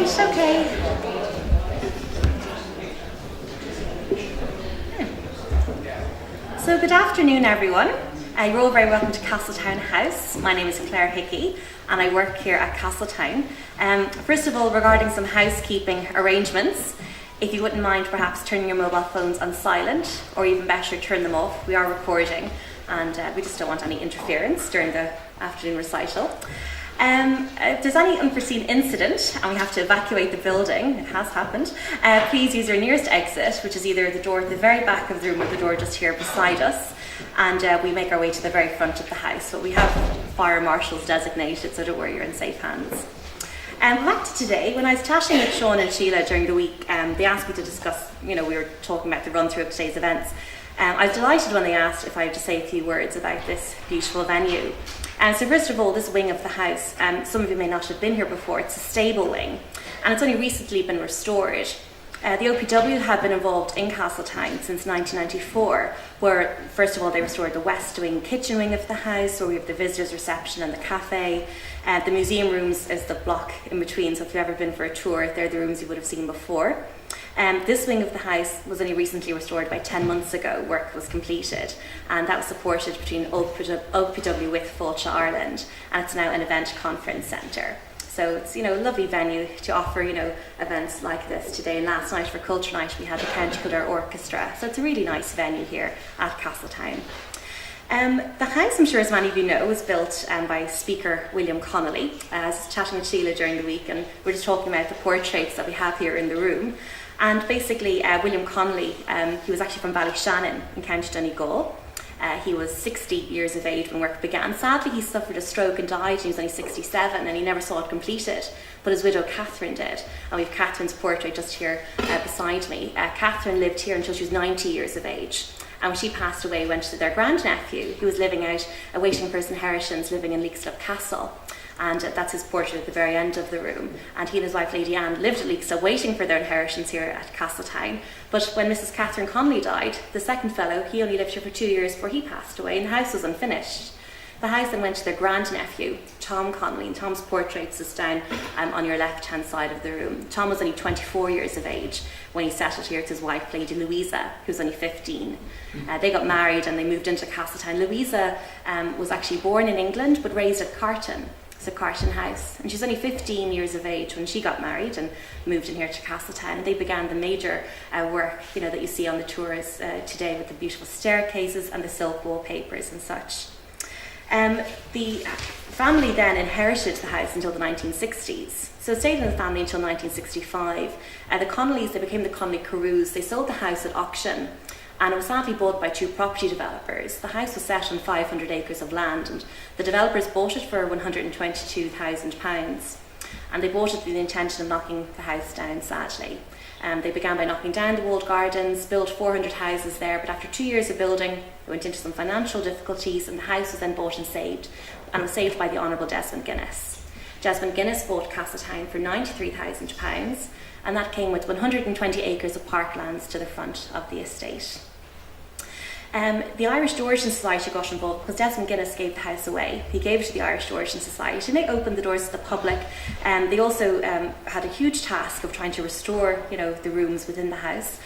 Right, okay. So good afternoon, everyone. You're all very welcome to Castletown House. My name is Cllr Hickey and I work here at Castletown. First of all, regarding some housekeeping arrangements, if you wouldn't mind perhaps turning your mobile phones on silent, or even better, turn them off. We are recording and we just don't want any interference during the afternoon recital. If there's any unforeseen incident and we have to evacuate the building, it has happened, please use your nearest exit, which is either the door at the very back of the room or the door just here beside us, and we make our way to the very front of the house. But we have fire marshals designated, so don't worry, you're in safe hands. Back to today, when I was chatting with Siobhán and Micheál during the week, they asked me to discuss, we were talking about the run through of today's events. I was delighted when they asked if I had to say a few words about this beautiful venue. So first of all, this wing of the house, some of you may not have been here before, it's a stable wing, and it's only recently been restored. The OPW have been involved in Castletown since 1994, where first of all they restored the west wing kitchen wing of the house, where we have the visitors reception and the cafe. The museum rooms is the block in between, so if you've ever been for a tour, they're the rooms you would have seen before. This wing of the house was only recently restored. By 10 months ago, work was completed, and that was supported between OPW with Fáilte Ireland, and it's now an event conference centre. So it's a lovely venue to offer events like this today. And last night for Culture Night we had the County Kildare Orchestra, so it's a really nice venue here at Castletown. The house, I'm sure as many of you know, was built by Speaker William Connolly. I was chatting with Sheila during the week and we're just talking about the portraits that we have here in the room. And basically William Connolly, he was actually from Ballyshannon in County Donegal. He was 60 years of age when work began. Sadly, he suffered a stroke and died, and he was only 67, and he never saw it completed. But his widow, Catherine, did. And we have Catherine's portrait just here beside me. Catherine lived here until she was 90 years of age. And when she passed away, went to their grandnephew, who was living out, waiting for his inheritance, living in Cllr Castle. And that's his portrait at the very end of the room. And he and his wife, Lady Anne, lived at Cllr waiting for their inheritance here at Castletown. But when Mrs. Catherine Connolly died, the second fellow, he only lived here for 2 years before he passed away, and the house was unfinished. The house then went to their grandnephew, Tom Connolly, and Tom's portrait is down on your left-hand side of the room. Tom was only 24 years of age when he settled here to his wife, Lady Louisa, who was only 15. They got married and they moved into Castletown. Louisa was actually born in England but raised at Carton. It's a Carton house, and she's only 15 years of age when she got married and moved in here to Castletown. They began the major work that you see on the tours today, with the beautiful staircases and the silk wallpapers and such. The family then inherited the house until the 1960s. So it stayed in the family until 1965. The Connollys, they became the Connolly Carews. They sold the house at auction, and it was sadly bought by two property developers. The house was set on 500 acres of land, and the developers bought it for £122,000. And they bought it with the intention of knocking the house down, sadly. They began by knocking down the walled gardens, built 400 houses there, but after 2 years of building, they went into some financial difficulties, and the house was then bought and saved, and was saved by the Honourable Desmond Guinness. Desmond Guinness bought Castletown for £93,000, and that came with 120 acres of parklands to the front of the estate. The Irish Georgian Society got involved because Desmond Guinness gave the house away. He gave it to the Irish Georgian Society, and they opened the doors to the public. They also had a huge task of trying to restore, the rooms within the house.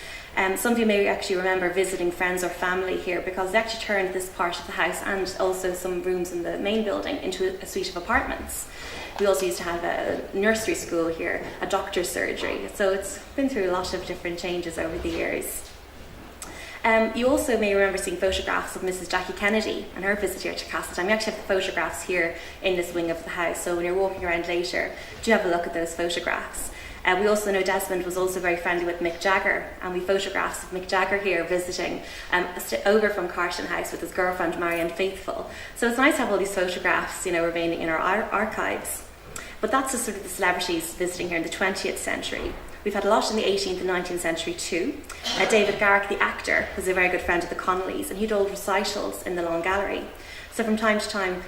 Some of you may actually remember visiting friends or family here, because they actually turned this part of the house and also some rooms in the main building into a suite of apartments. We also used to have a nursery school here, a doctor's surgery. So it's been through a lot of different changes over the years. You also may remember seeing photographs of Mrs. Jackie Kennedy and her visit here to Castletown. We actually have the photographs here in this wing of the house, so when you're walking around later, do have a look at those photographs. We also know Desmond was also very friendly with Mick Jagger, and we have photographs of Mick Jagger here visiting over from Carton House with his girlfriend Marianne Faithfull. So it's nice to have all these photographs remaining in our archives. But that's just sort of the celebrities visiting here in the 20th century. We've had a lot in the 18th and 19th century too. David Garrick, the actor, was a very good friend of the Connollys, and he'd hold recitals in the Long Gallery. So from time to time,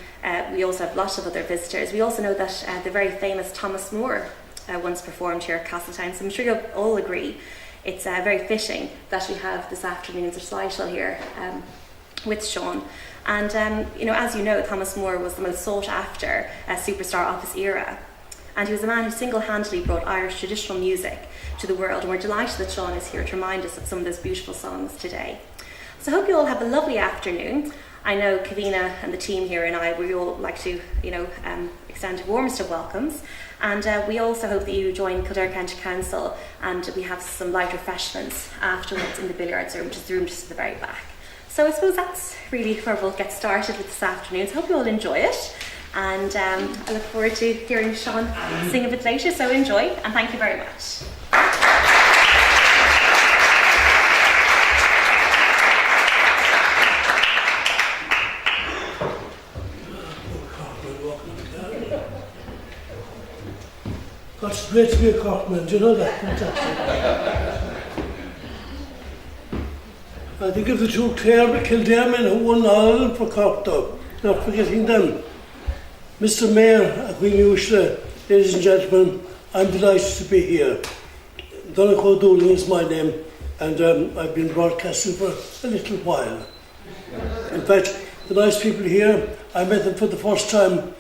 we also have lots of other visitors. We also know that the very famous Thomas Moore once performed here at Castletown, so I'm sure you'll all agree it's very fitting that we have this afternoon's recital here with Siobhán. And as you know, Thomas Moore was the most sought after superstar of his era. and he was a man who single-handedly brought Irish traditional music to the world, and we're delighted that Sean is here to remind us of some of those beautiful songs today. So I hope you all have a lovely afternoon. I know Kavina and the team here and we all like to, extend the warmest of welcomes. And we also hope that you join Kildare County Council, and we have some light refreshments afterwards in the billiards room, which is the room just at the very back. So I suppose that's really where we'll get started with this afternoon. So I hope you all enjoy it. And I look forward to hearing Sean sing a bit later. So enjoy, and thank you very much. It's great to be a Corkman, do you know that? Fantastic. I think of the two Kildare men who won Ireland for Cork, though, not forgetting them. Mr. Mayor, Micheál, ladies and gentlemen, I'm delighted to be here. Donnacha O'Dualaigh is my name, and I've been broadcasting for a little while. In fact, the nice people here, I met them for the first time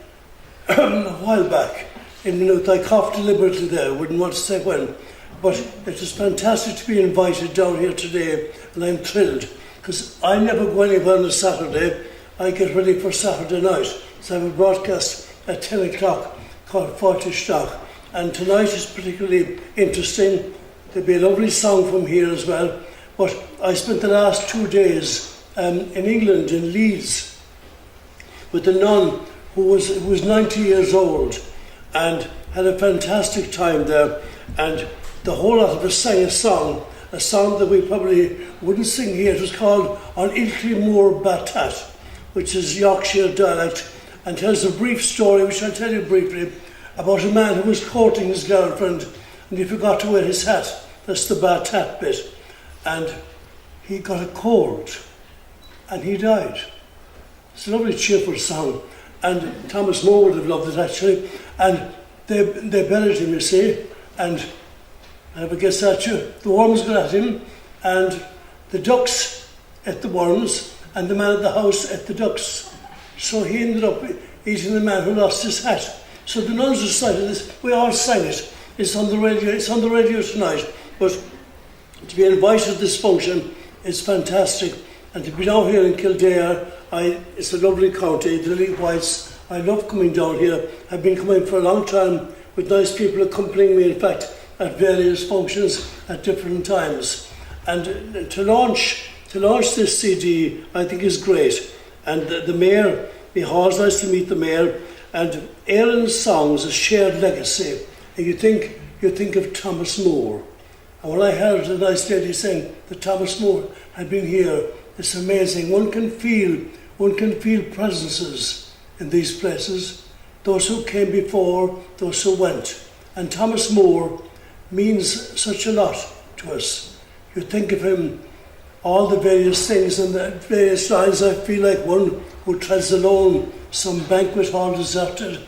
a while back. I coughed deliberately there, wouldn't want to say when. But it is fantastic to be invited down here today, and I'm thrilled, because I never go anywhere on a Saturday. I get ready for Saturday night. So I have a broadcast at 10 o'clock called Fortistock, and tonight is particularly interesting. There'll be a lovely song from here as well. But I spent the last 2 days in England, in Leeds, with a nun who was 90 years old, and had a fantastic time there, and the whole lot of us sang a song that we probably wouldn't sing here. It was called On Ilkley Moor Batat, which is Yorkshire dialect, and tells a brief story, which I'll tell you briefly, about a man who was courting his girlfriend, and he forgot to wear his hat. That's the Batat bit. And he got a cold, and he died. It's a lovely cheerful song, and Thomas Moore would have loved it actually. And they buried him, you see, and I have a guess at you. The worms got at him, and the ducks ate the worms, and the man at the house ate the ducks. So he ended up eating the man who lost his hat. So the nuns recited this. We all sang it. It's on the radio. It's on the radio tonight. But to be invited to this function is fantastic, and to be down here in Kildare, it's a lovely county. The Lily Whites. I love coming down here. I've been coming for a long time with nice people accompanying me, in fact, at various functions at different times. And to launch this CD, I think is great. And the Mayor, Micheál, it's nice to meet the Mayor. And Erins Songs, a shared legacy. And you think of Thomas Moore. And when I heard a nice lady saying that Thomas Moore had been here, it's amazing. One can feel presences in these places, those who came before, those who went. And Thomas Moore means such a lot to us. You think of him, all the various things and the various lines. I feel like one who treads alone some banquet hall deserted,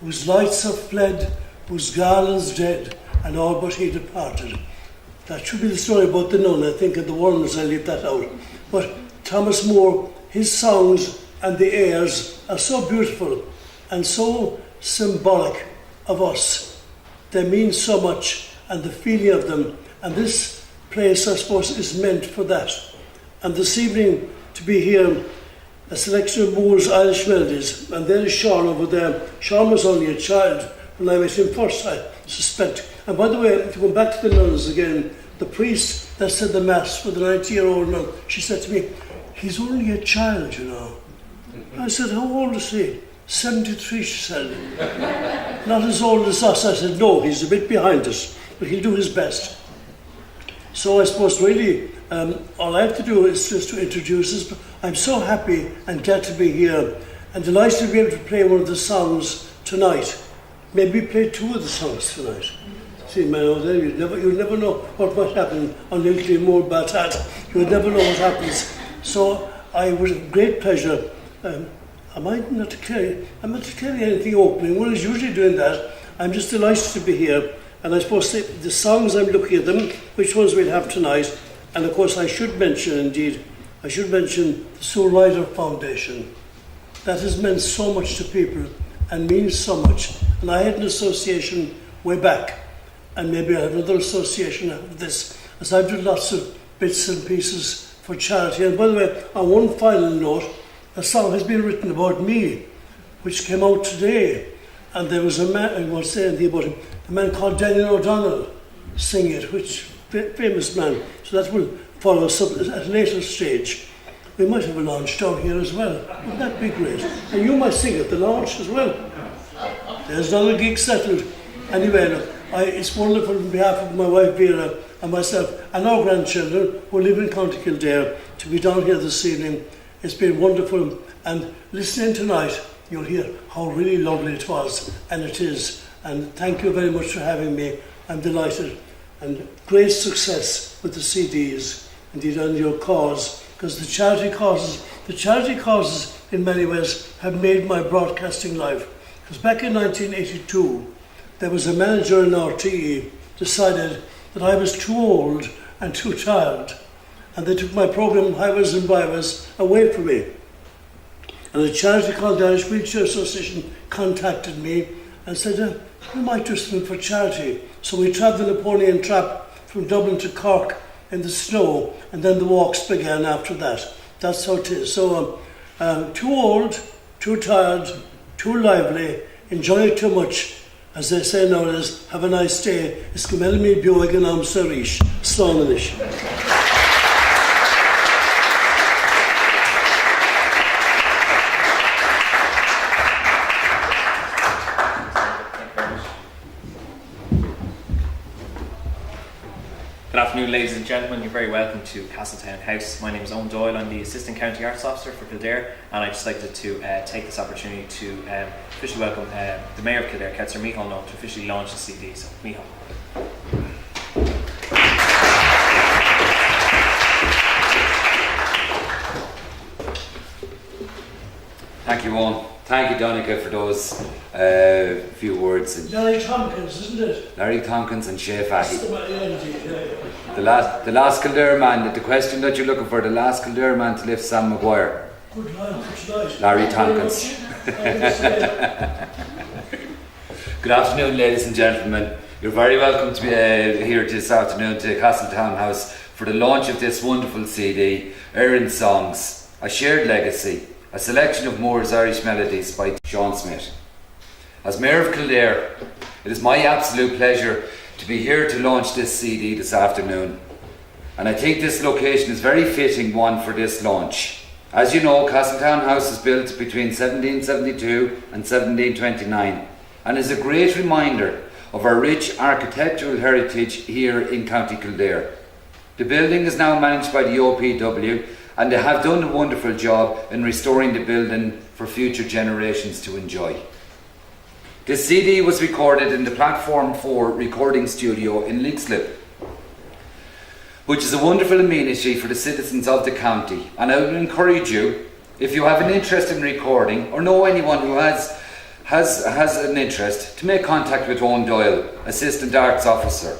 whose lights have fled, whose garlands dead, and all but he departed. That should be the story about the nun. I think of the worms, I leave that out. But Thomas Moore, his songs and the airs are so beautiful and so symbolic of us. They mean so much, and the feeling of them. And this place, I suppose, is meant for that. And this evening, to be here, a selection of Moore's Irish Melodies, and there is Sean over there. Sean was only a child when I met him first, I suspect. And by the way, to go back to the nuns again, the priest that said the Mass for the 90-year-old nun, she said to me, he's only a child, you know. I said, how old is he? 73, she said. Not as old as us. I said, no, he's a bit behind us, but he'll do his best. So I suppose really, all I have to do is just to introduce us. I'm so happy and glad to be here, and delighted to be able to play one of the songs tonight. Maybe play two of the songs tonight. See, man, over there, you'll never know what might happen on Ilkley Moor Batat. You'll never know what happens. So I was with great pleasure. I'm not declaring anything opening. One is usually doing that. I'm just delighted to be here. And I suppose the songs, I'm looking at them, which ones we'll have tonight. And of course I should mention the Sir Ryder Foundation. That has meant so much to people and means so much. And I had an association way back, and maybe I have another association after this, as I've done lots of bits and pieces for charity. And by the way, on one final note, a song has been written about me, which came out today. And there was a man, I won't say anything about him, a man called Donnacha O'Dualaigh sing it, which famous man. So that will follow us up at a later stage. We might have a launch down here as well. Wouldn't that be great? And you might sing at the launch as well. There's another gig settled. Anyway, look, it's wonderful on behalf of my wife Vera and myself and our grandchildren who live in County Kildare to be down here this evening. It's been wonderful, and listening tonight you'll hear how really lovely it was, and it is. And thank you very much for having me. I'm delighted, and great success with the CDs, indeed on your cause, because the charity causes in many ways have made my broadcasting life. Because back in 1982 there was a manager in RTE decided that I was too old and too tired, and they took my programme Hivers and Bivers away from me. And a charity called the Irish Wheelchair Association contacted me and said, we might do something for charity. So we travelled the Napoleon Trap from Dublin to Cork in the snow, and then the walks began after that. That's how it is. So too old, too tired, too lively, enjoy it too much. As they say nowadays, have a nice day. It's Eoghan Eoghan am Sarish. Slánanish. Good afternoon, ladies and gentlemen. You're very welcome to Castletown House. My name is Eoghan Doyle. I'm the Assistant County Arts Officer for Kildare, and I'd just like to take this opportunity to officially welcome the Mayor of Kildare, Cllr Micheál, now to officially launch the CD. So, Micheál. Thank you, Eoghan. Thank you, Donnacha, for those few words. Larry Tompkins, isn't it? Larry Tompkins and Shea Fahy. Yeah. The last Kildare man, the question that you're looking for, the last Kildare man to lift Sam Maguire. Good night. Larry Tompkins. Good afternoon, ladies and gentlemen. You're very welcome to be here this afternoon to Castletown House for the launch of this wonderful CD, Erins Songs, A Shared Legacy, a selection of Moore's Irish Melodies by Sean Smith. As Mayor of Kildare, it is my absolute pleasure to be here to launch this CD this afternoon. And I think this location is very fitting one for this launch. As you know, Castletown House was built between 1772 and 1729 and is a great reminder of our rich architectural heritage here in County Kildare. The building is now managed by the OPW, and they have done a wonderful job in restoring the building for future generations to enjoy. This CD was recorded in the Platform 4 recording studio in Cllr, which is a wonderful amenity for the citizens of the county, and I would encourage you, if you have an interest in recording or know anyone who has an interest, to make contact with Eoghan Doyle, Assistant Arts Officer,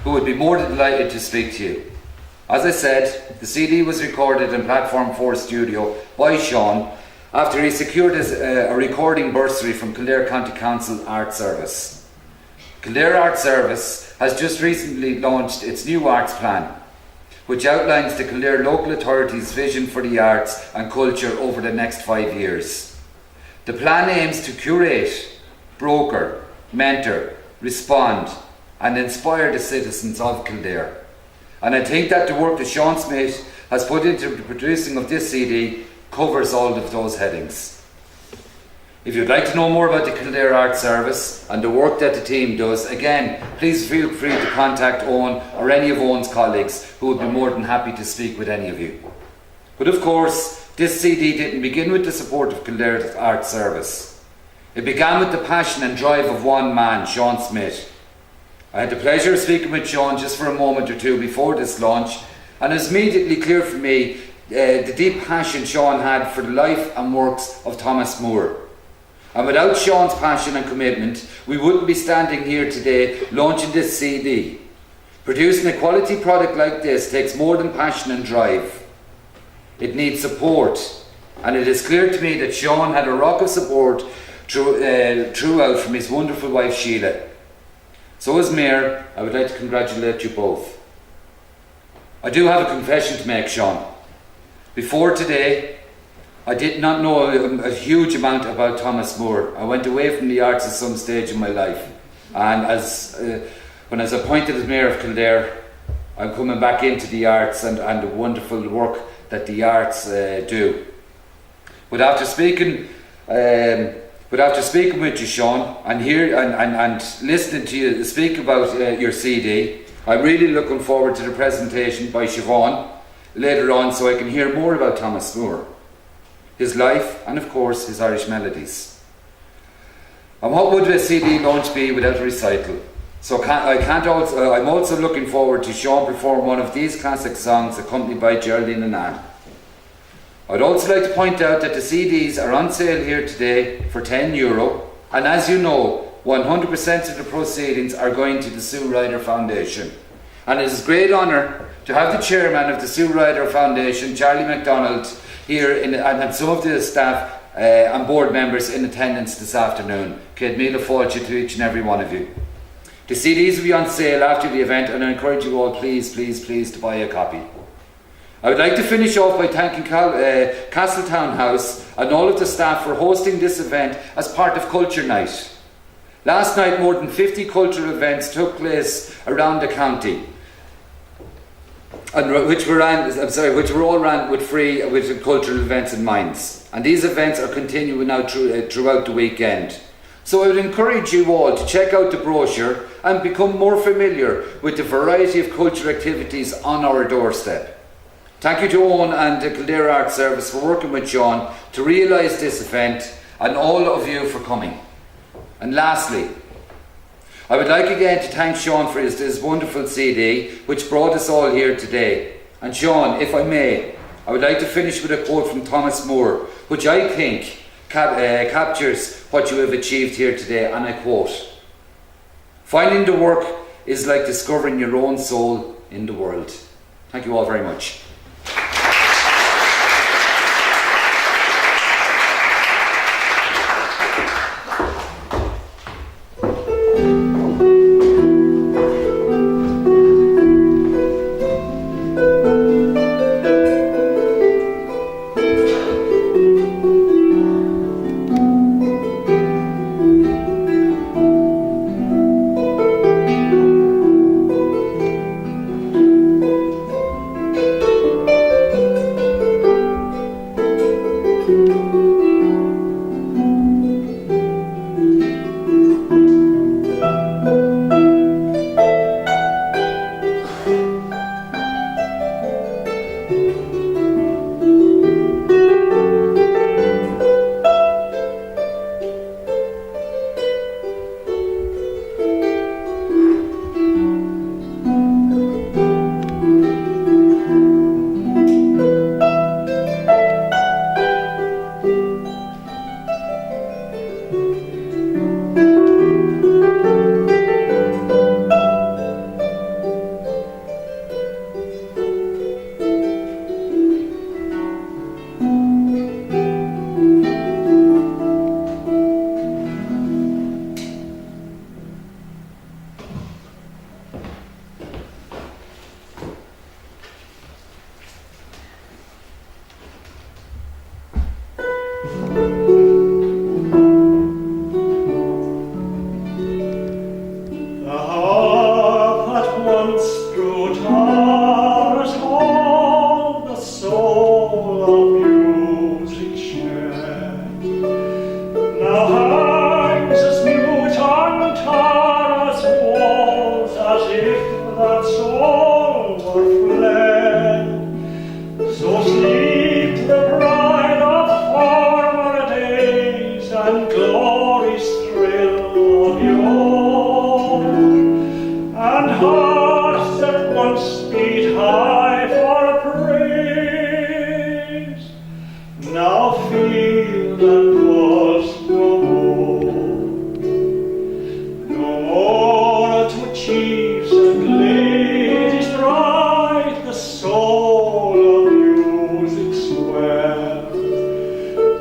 who would be more than delighted to speak to you. As I said, the CD was recorded in Platform 4 studio by Sean after he secured a recording bursary from Kildare County Council Art Service. Kildare Art Service has just recently launched its new arts plan, which outlines the Kildare local authority's vision for the arts and culture over the next 5 years. The plan aims to curate, broker, mentor, respond and inspire the citizens of Kildare. And I think that the work that Sean Smith has put into the producing of this CD covers all of those headings. If you'd like to know more about the Kildare Art Service and the work that the team does, again, please feel free to contact Eoghan or any of Eoghan's colleagues who would be more than happy to speak with any of you. But of course, this CD didn't begin with the support of Kildare's Art Service. It began with the passion and drive of one man, Sean Smith. I had the pleasure of speaking with Sean just for a moment or two before this launch, and it was immediately clear for me the deep passion Sean had for the life and works of Thomas Moore. And without Sean's passion and commitment, we wouldn't be standing here today launching this CD. Producing a quality product like this takes more than passion and drive. It needs support, and it is clear to me that Sean had a rock of support throughout from his wonderful wife Sheila. So as Mayor, I would like to congratulate you both. I do have a confession to make, Sean. Before today, I did not know a huge amount about Thomas Moore. I went away from the arts at some stage in my life, and when I was appointed as Mayor of Kildare, I'm coming back into the arts and the wonderful work that the arts do. But after speaking with you, Sean, and listening to you speak about your CD, I'm really looking forward to the presentation by Siobhán later on, so I can hear more about Thomas Moore, his life, and of course his Irish melodies. And what would a CD launch be without a recital? So I'm also looking forward to Sean perform one of these classic songs accompanied by Geraldine and Anne. I'd also like to point out that the CDs are on sale here today for €10, and as you know, 100% of the proceedings are going to the Ryder Foundation. And it is a great honour to have the chairman of the Ryder Foundation, Charlie McDonald, here and some of the staff and board members in attendance this afternoon. Míle fáilte to each and every one of you. The CDs will be on sale after the event, and I encourage you all, please to buy a copy. I would like to finish off by thanking Castletown House and all of the staff for hosting this event as part of Cllr Night. Last night, more than 50 cultural events took place around the county, and which were all ran with cultural events in mind. And these events are continuing now throughout the weekend. So I would encourage you all to check out the brochure and become more familiar with the variety of cultural activities on our doorstep. Thank you to Eoghan and the Kildare Arts Service for working with Sean to realise this event, and all of you for coming. And lastly, I would like again to thank Sean for his wonderful CD, which brought us all here today. And Sean, if I may, I would like to finish with a quote from Thomas Moore, which I think captures what you have achieved here today, and I quote: "Finding the work is like discovering your own soul in the world." Thank you all very much.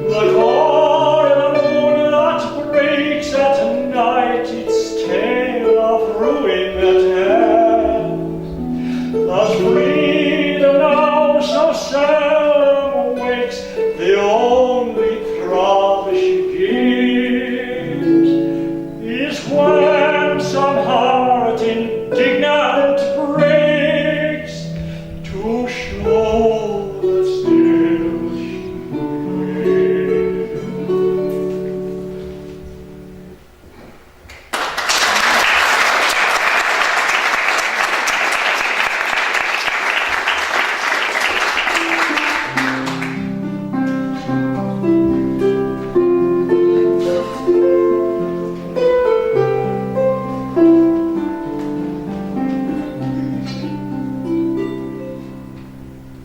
The glory of the moon that the only throb she gives is when some heart indignant breaks to show that still she lives.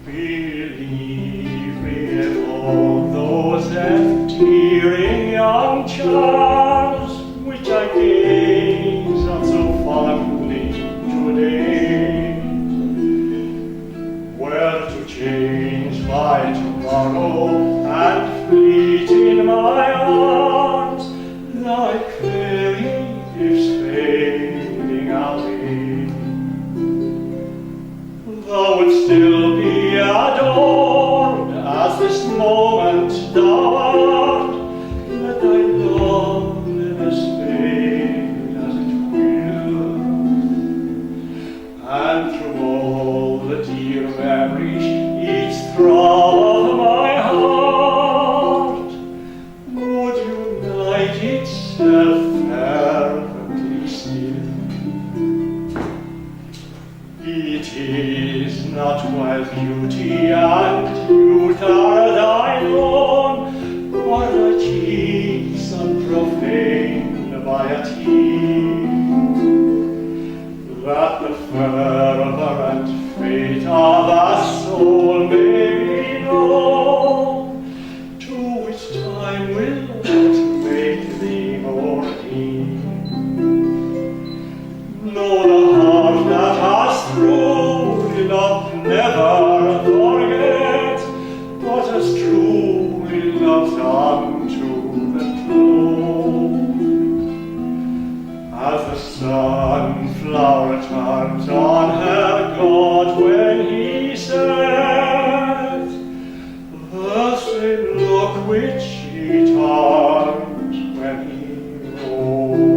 Believe me, if all those tearing young charms which I gaze on so fondly today were to change by tomorrow and fleet in my arms like fairy gifts fading away, thou would still be adored as this moment thou art. Let thy loveliness fade as it will, and through all the dear memories, each throb of my heart would unite itself fervently still. It is not while beauty and youth are thine own, or thy cheeks unprofaned by a tear, that the fervor and fate of a soul may be known, to which time will not make thee more dear. Know the heart that has truly loved never forgets, but as truly loves unto the close. As the sunflower turns on her god when he sets, the same look which she turns when he rose.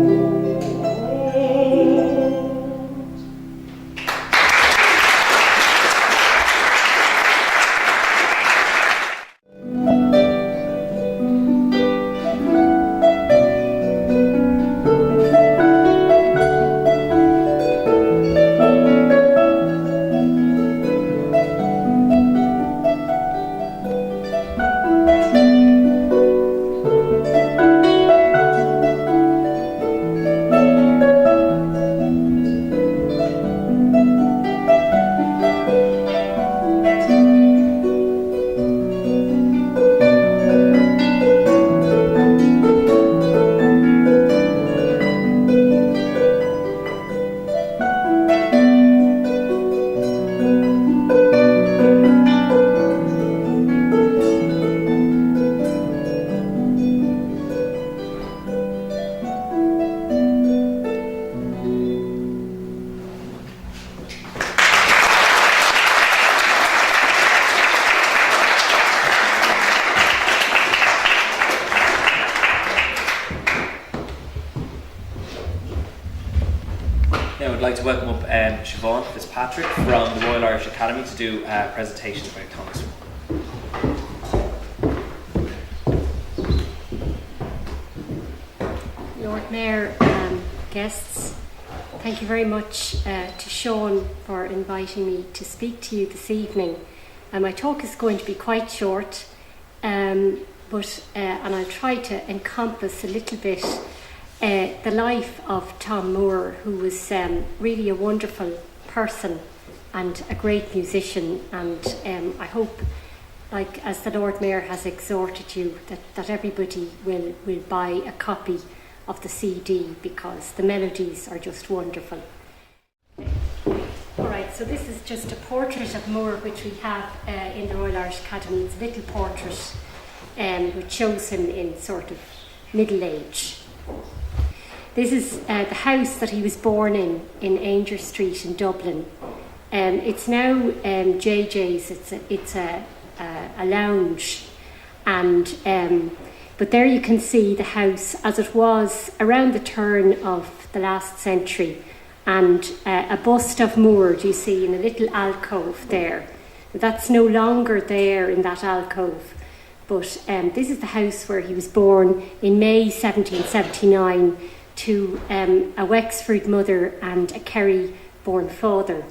Now I'd like to welcome up Siobhán Fitzpatrick from the Royal Irish Academy to do a presentation about Thomas. Lord Mayor, guests, thank you very much to Sean for inviting me to speak to you this evening. My talk is going to be quite short, and I'll try to encompass a little bit the life of Tom Moore, who was really a wonderful person and a great musician, and I hope, like as the Lord Mayor has exhorted you, that everybody will buy a copy of the CD, because the melodies are just wonderful. Alright, so this is just a portrait of Moore which we have in the Royal Irish Academy. It's a little portrait which shows him in sort of middle age. This is the house that he was born in Ainger Street in Dublin. It's now JJ's, it's a lounge, And but there you can see the house as it was around the turn of the last century, and a bust of Moore, do you see, in a little alcove there. That's no longer there in that alcove, but this is the house where he was born in May 1779 to a Wexford mother and a Kerry-born father.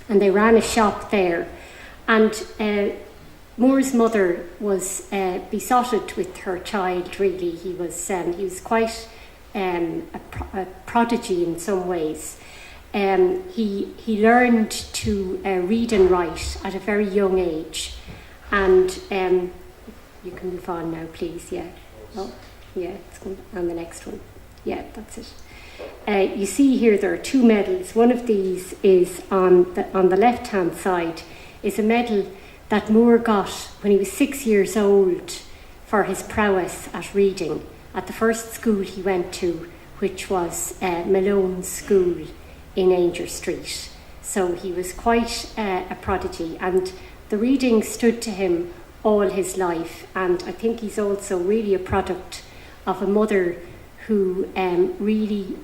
And they ran a shop there. And Moore's mother was besotted with her child, really. He was quite a prodigy in some ways. He learned to read and write at a very young age. And you can move on now, please. Yeah. Oh, yeah, it's going on the next one. Yeah, that's it. You see here there are two medals. One of these is on the left-hand side, is a medal that Moore got when he was 6 years old for his prowess at reading at the first school he went to, which was Malone's School in Ainger Street. So he was quite a prodigy, and the reading stood to him all his life. And I think he's also really a product of a mother who really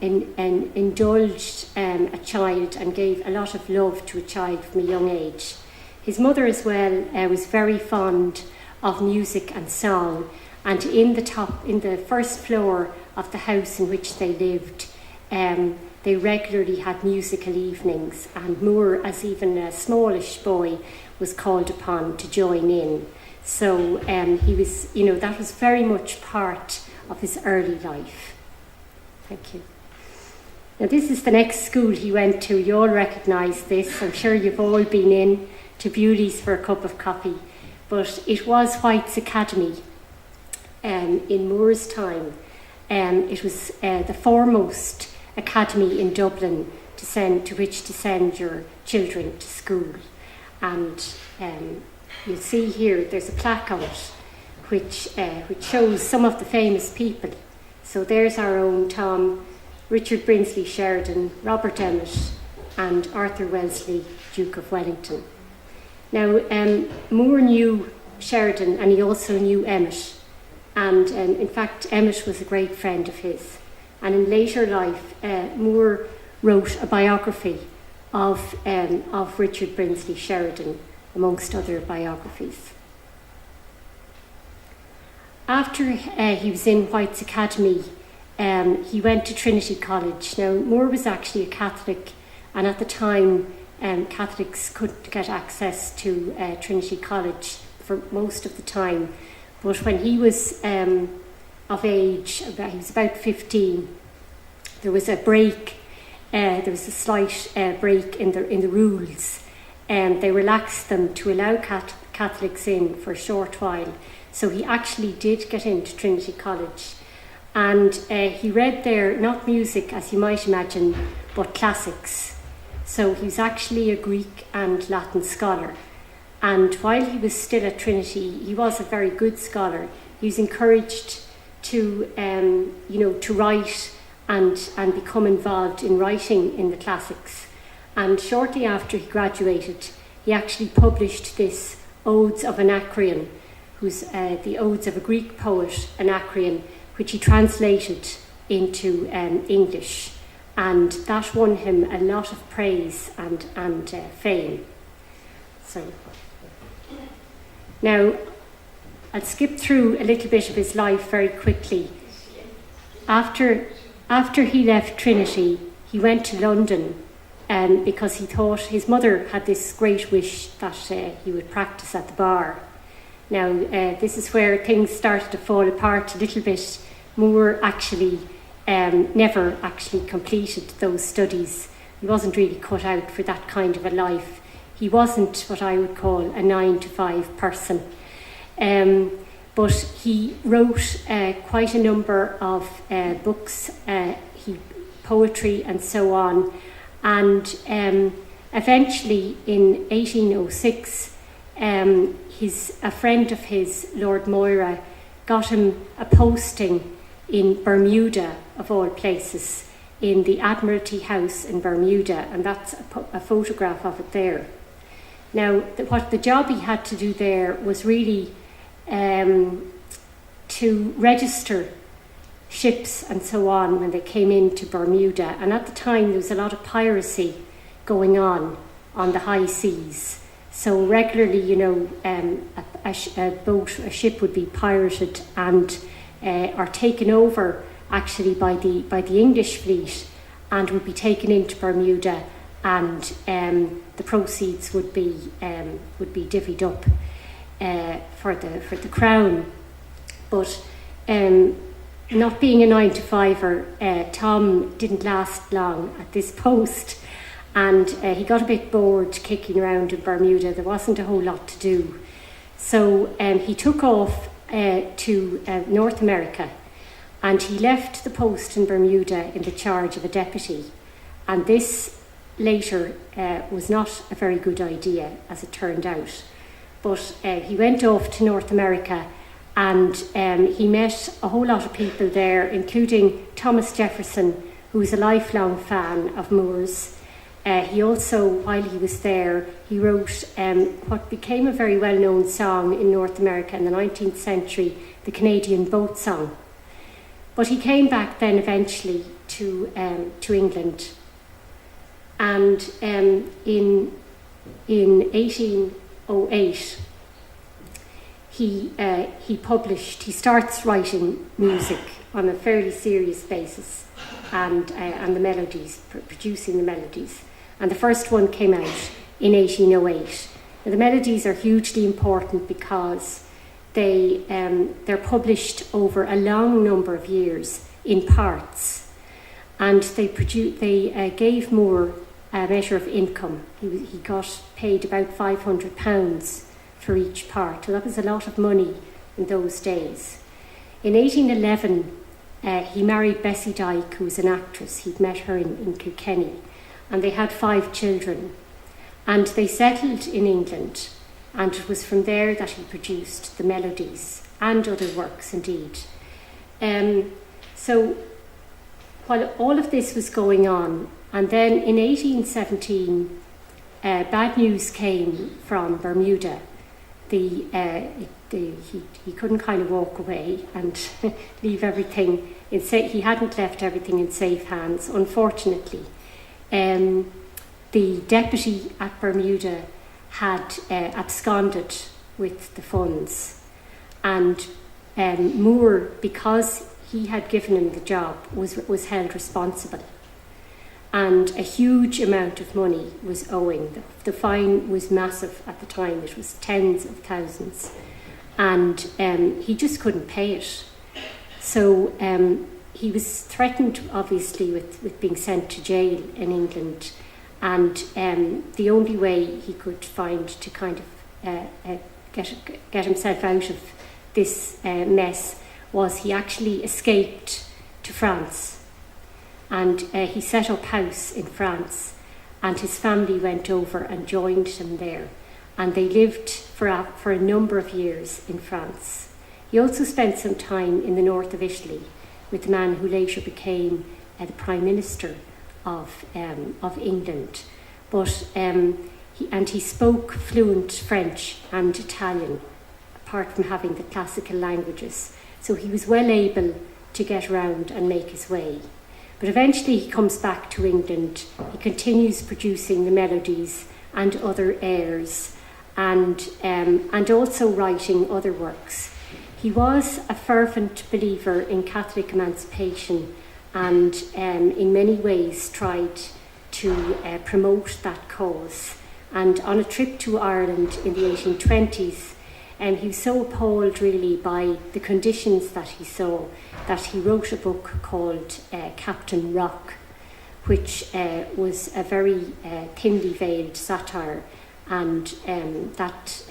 indulged a child and gave a lot of love to a child from a young age. His mother as well was very fond of music and song, and in the first floor of the house in which they lived, they regularly had musical evenings, and Moore, as even a smallish boy, was called upon to join in. So he was, that was very much part of his early life. Thank you. Now this is the next school he went to. You all recognise this. I'm sure you've all been in to Bewley's for a cup of coffee. But it was White's Academy in Moore's time. It was the foremost academy in Dublin to which to send your children to school. And you'll see here there's a plaque on it which shows some of the famous people. So there's our own Tom, Richard Brinsley Sheridan, Robert Emmet, and Arthur Wellesley, Duke of Wellington. Now, Moore knew Sheridan, and he also knew Emmet. And in fact, Emmet was a great friend of his. And in later life, Moore wrote a biography of Richard Brinsley Sheridan, amongst other biographies. After he was in White's Academy, he went to Trinity College. Now, Moore was actually a Catholic, and at the time, Catholics couldn't get access to Trinity College for most of the time. But when he was of age, he was about 15, there was a break. There was a slight break in the rules, and they relaxed them to allow Catholics in for a short while. So he actually did get into Trinity College, and he read there not music as you might imagine, but classics. So he was actually a Greek and Latin scholar. And while he was still at Trinity, he was a very good scholar. He was encouraged to write and become involved in writing in the classics. And shortly after he graduated, he actually published this Odes of Anacreon, who's the Odes of a Greek poet, Anacreon, which he translated into English. And that won him a lot of praise and fame. So now, I'll skip through a little bit of his life very quickly. After he left Trinity, he went to London because he thought his mother had this great wish that he would practice at the bar. Now, this is where things started to fall apart a little bit. Moore actually never actually completed those studies. He wasn't really cut out for that kind of a life. He wasn't what I would call a 9-to-5 person. But he wrote quite a number of books, poetry and so on. And eventually in 1806, a friend of his, Lord Moira, got him a posting in Bermuda, of all places, in the Admiralty House in Bermuda, and that's a photograph of it there. Now, what the job he had to do there was really to register ships and so on when they came into Bermuda. And at the time there was a lot of piracy going on the high seas. So regularly, you know, a ship would be pirated and or taken over actually by the English fleet, and would be taken into Bermuda, and the proceeds would be divvied up for the Crown. But not being a 9-to-5er, Tom didn't last long at this post, and he got a bit bored kicking around in Bermuda. There wasn't a whole lot to do. So he took off to North America, and he left the post in Bermuda in the charge of a deputy. And this later was not a very good idea, as it turned out. But he went off to North America, and he met a whole lot of people there, including Thomas Jefferson, who was a lifelong fan of Moores. He also, while he was there, he wrote what became a very well-known song in North America in the 19th century, the Canadian Boat Song. But he came back then eventually to England, and in 1808 he starts writing music on a fairly serious basis, and the melodies, producing the melodies. And the first one came out in 1808. Now, the melodies are hugely important because they're published over a long number of years in parts, and they gave Moore a measure of income. He got paid about £500 for each part. So that was a lot of money in those days. In 1811, he married Bessie Dyke, who was an actress. He'd met her in Kilkenny, and they had 5 children. And they settled in England, and it was from there that he produced the Melodies and other works indeed. So while all of this was going on, and then in 1817, bad news came from Bermuda. He couldn't kind of walk away and leave everything he hadn't left everything in safe hands, unfortunately. The deputy at Bermuda had absconded with the funds, and Moore, because he had given him the job, was held responsible, and a huge amount of money was owing. The fine was massive at the time. It was tens of thousands, and he just couldn't pay it. So he was threatened, obviously, with being sent to jail in England, and the only way he could find to kind of get himself out of this mess was he actually escaped to France. And he set up house in France, and his family went over and joined him there. And they lived for a number of years in France. He also spent some time in the north of Italy with the man who later became the Prime Minister of England. But he spoke fluent French and Italian, apart from having the classical languages. So he was well able to get around and make his way. But eventually he comes back to England. He continues producing the Melodies and other airs, and also writing other works. He was a fervent believer in Catholic emancipation, and in many ways tried to promote that cause. And on a trip to Ireland in the 1820s, he was so appalled really by the conditions that he saw that he wrote a book called Captain Rock, which was a very thinly veiled satire, and that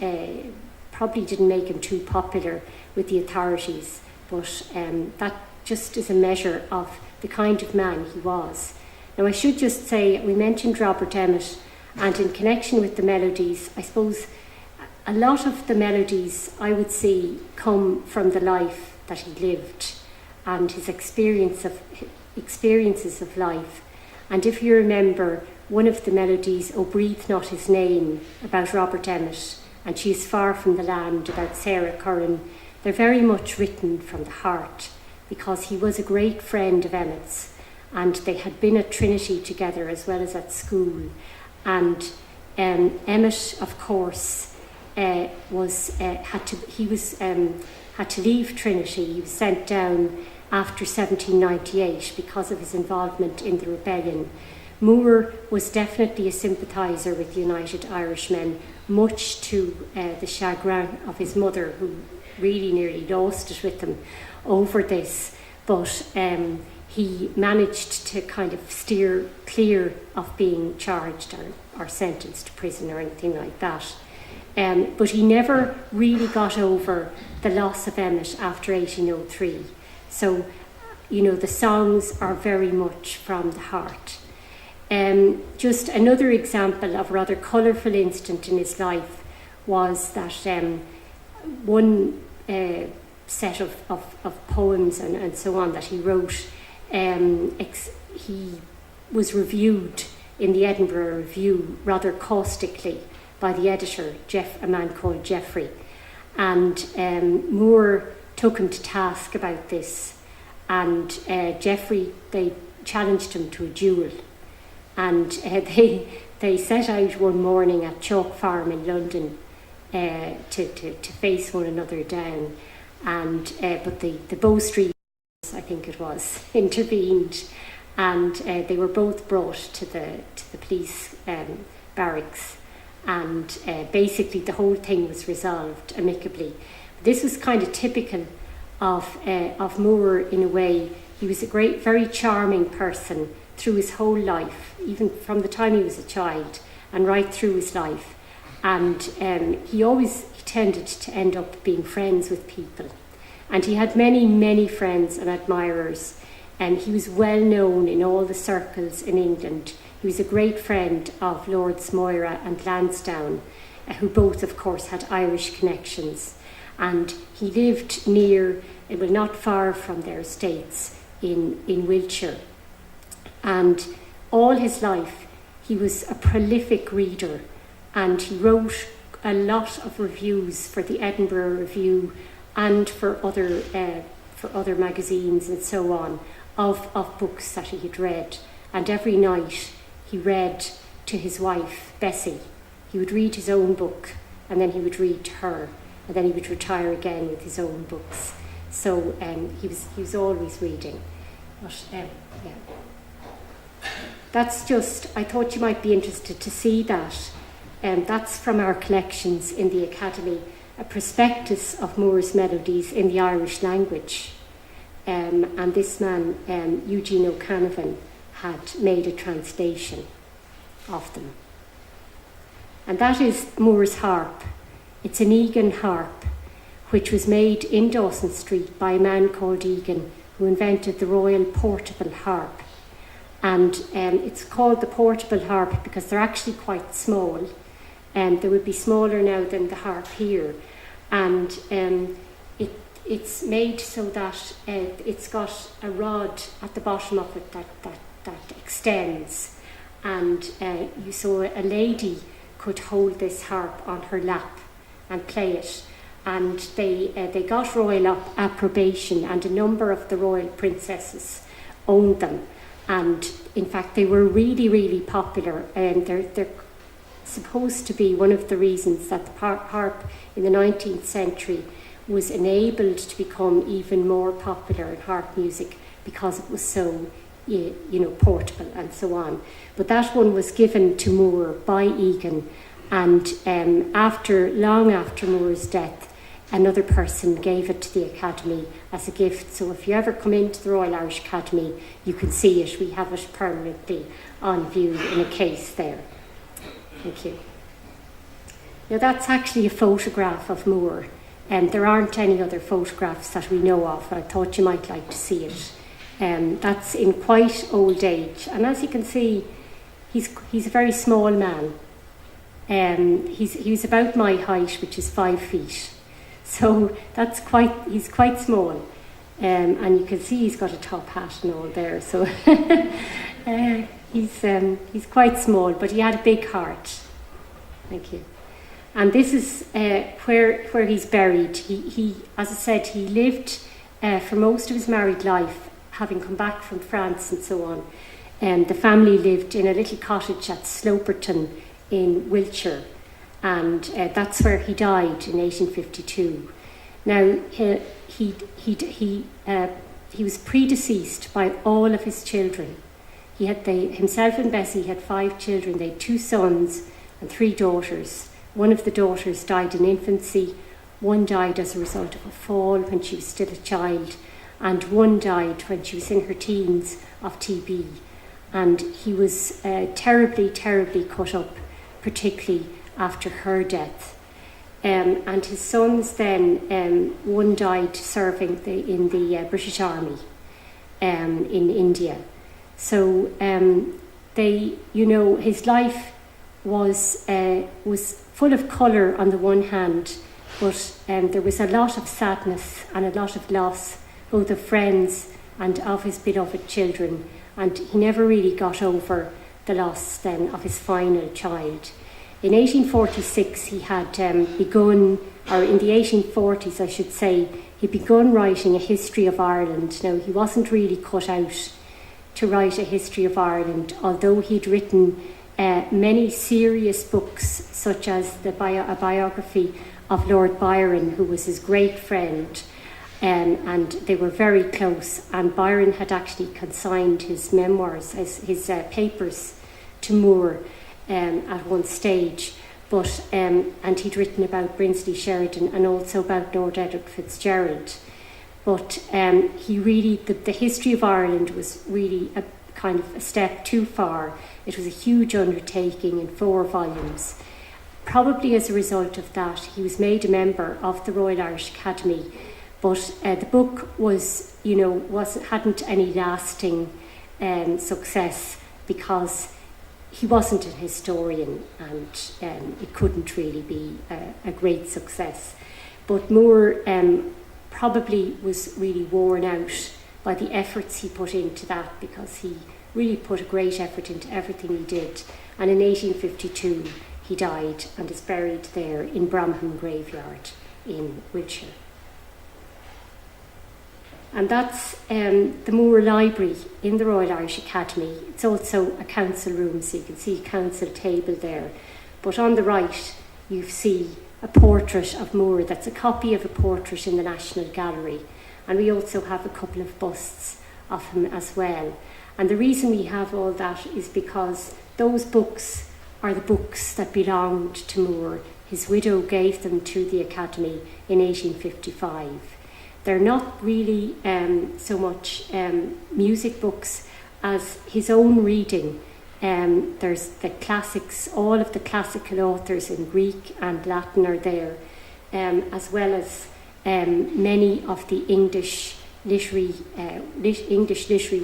probably didn't make him too popular with the authorities, but that just is a measure of the kind of man he was. Now, I should just say, we mentioned Robert Emmet, and in connection with the Melodies, I suppose a lot of the Melodies, I would say, come from the life that he lived and his experiences of life. And if you remember, one of the Melodies, "O Breathe Not His Name," about Robert Emmet, and She is Far from the Land about Sarah Curran. They're very much written from the heart, because he was a great friend of Emmett's, and they had been at Trinity together as well as at school. And Emmett, of course, had to leave Trinity. He was sent down after 1798 because of his involvement in the rebellion. Moore was definitely a sympathiser with the United Irishmen, much to the chagrin of his mother, who really nearly lost it with him over this. But he managed to kind of steer clear of being charged or sentenced to prison or anything like that. But he never really got over the loss of Emmet after 1803. So, the songs are very much from the heart. Just another example of a rather colourful incident in his life was that one set of poems and so on that he wrote, he was reviewed in the Edinburgh Review rather caustically by the editor, a man called Geoffrey. And Moore took him to task about this, and Geoffrey, they challenged him to a duel. And they set out one morning at Chalk Farm in London to face one another down. And but the Bow Street, I think it was, intervened, and they were both brought to the police barracks. And basically the whole thing was resolved amicably. This was kind of typical of Moore in a way. He was a very charming person through his whole life, even from the time he was a child and right through his life. And he tended to end up being friends with people. And he had many, many friends and admirers. And he was well known in all the circles in England. He was a great friend of Lords Moira and Lansdowne, who both, of course, had Irish connections. And he lived not far from their estates in Wiltshire. And all his life, he was a prolific reader, and he wrote a lot of reviews for the Edinburgh Review and for other magazines and so on of books that he had read. And every night he read to his wife, Bessie. He would read his own book, and then he would read to her, and then he would retire again with his own books. So he was always reading. But yeah. That's just, I thought you might be interested to see that. That's from our collections in the Academy, a prospectus of Moore's melodies in the Irish language. And this man, Eugene O'Canavan, had made a translation of them. And that is Moore's harp. It's an Eoghan harp, which was made in Dawson Street by a man called Eoghan, who invented the Royal Portable Harp. And it's called the Portable Harp because they're actually quite small. They would be smaller now than the harp here. And it's made so that it's got a rod at the bottom of it that extends. And so a lady could hold this harp on her lap and play it. And they got royal approbation, and a number of the royal princesses owned them. And in fact, they were really, really popular. And they're supposed to be one of the reasons that the harp in the 19th century was enabled to become even more popular in harp music because it was so, portable and so on. But that one was given to Moore by Eoghan, and long after Moore's death, another person gave it to the Academy as a gift. So if you ever come into the Royal Irish Academy, you can see it. We have it permanently on view in a case there. Thank you. Now that's actually a photograph of Moore, and there aren't any other photographs that we know of, but I thought you might like to see it. That's in quite old age, and as you can see, he's a very small man. He's about my height, which is 5 feet. So he's quite small, and you can see he's got a top hat and all there. So he's quite small, but he had a big heart. Thank you. And this is where he's buried. He, as I said, he lived for most of his married life, having come back from France and so on. The family lived in a little cottage at Sloperton in Wiltshire, and that's where he died in 1852. Now, he was predeceased by all of his children. Himself and Bessie had 5 children. They had 2 sons and 3 daughters. One of the daughters died in infancy, one died as a result of a fall when she was still a child, and one died when she was in her teens of TB. And he was terribly, terribly cut up, particularly after her death. And his sons then, one died serving in the British Army in India. So his life was full of colour on the one hand, but there was a lot of sadness and a lot of loss, both of friends and of his beloved children. And he never really got over the loss then of his final child. In 1846 he had begun, or in the 1840s I should say, he'd begun writing a history of Ireland. Now, he wasn't really cut out to write a history of Ireland, although he'd written many serious books, such as a biography of Lord Byron, who was his great friend, and they were very close, and Byron had actually consigned his memoirs, his papers to Moore at one stage, but and he'd written about Brinsley Sheridan and also about Lord Edward Fitzgerald. But he really, the history of Ireland was really a kind of a step too far. It was a huge undertaking in 4 volumes. Probably as a result of that, he was made a member of the Royal Irish Academy, but the book hadn't any lasting success because he wasn't a historian, and it couldn't really be a great success. But Moore probably was really worn out by the efforts he put into that, because he really put a great effort into everything he did. And in 1852 he died and is buried there in Bramham Graveyard in Wiltshire. And that's the Moore Library in the Royal Irish Academy. It's also a council room, so you can see a council table there. But on the right you see a portrait of Moore that's a copy of a portrait in the National Gallery. And we also have a couple of busts of him as well. And the reason we have all that is because those books are the books that belonged to Moore. His widow gave them to the Academy in 1855. They're not really so much music books as his own reading. There's the classics, all of the classical authors in Greek and Latin are there, as well as many of the English literary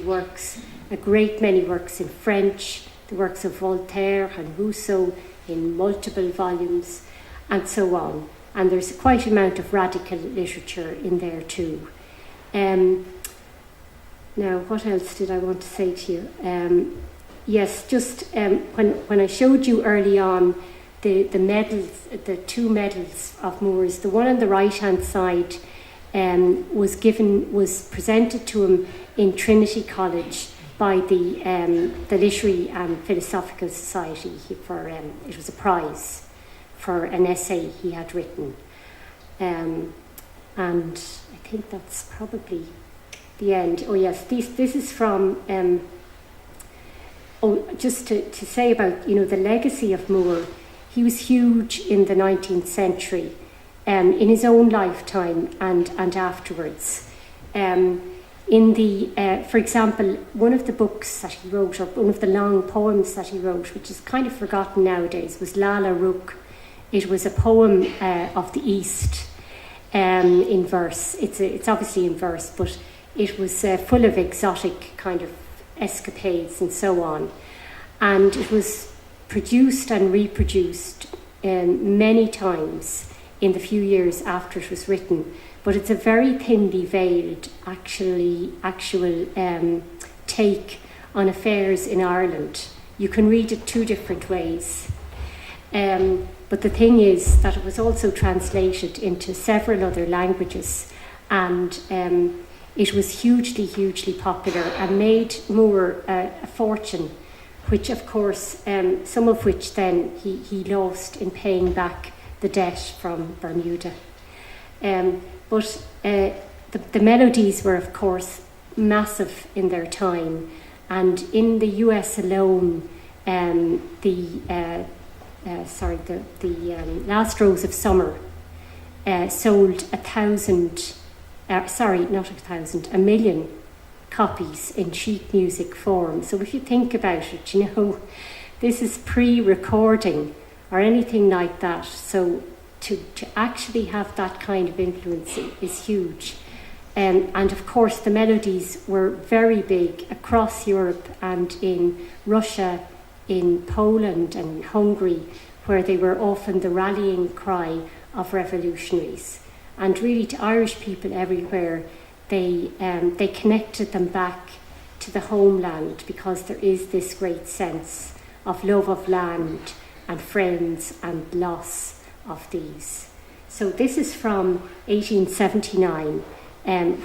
works, a great many works in French, the works of Voltaire and Rousseau in multiple volumes, and so on. And there's quite an amount of radical literature in there too. Now, what else did I want to say to you? Yes, just when I showed you early on the medals, the 2 medals of Moore's, the one on the right-hand side was presented to him in Trinity College by the Literary and Philosophical Society. It was a prize for an essay he had written. And I think that's probably the end. Oh yes, this is from, just to say about, the legacy of Moore. He was huge in the 19th century, in his own lifetime and afterwards. For example, one of the books that he wrote, or one of the long poems that he wrote, which is kind of forgotten nowadays, was Lalla Rookh. It was a poem of the East in verse. It's obviously in verse, but it was full of exotic kind of escapades and so on. And it was produced and reproduced many times in the few years after it was written. But it's a very thinly veiled actual take on affairs in Ireland. You can read it 2 different ways. But the thing is that it was also translated into several other languages, and it was hugely popular and made Moore a fortune, which of course, some of which then he lost in paying back the debt from Bermuda. But the Melodies were of course massive in their time, and in the US alone, the Last Rose of Summer sold 1 million copies in sheet music form. So if you think about it, you know, this is pre-recording or anything like that. So to actually have that kind of influence is huge. And of course the Melodies were very big across Europe and in Russia, in Poland and Hungary, where they were often the rallying cry of revolutionaries. And really to Irish people everywhere, they connected them back to the homeland, because there is this great sense of love of land and friends and loss of these. So this is from 1879,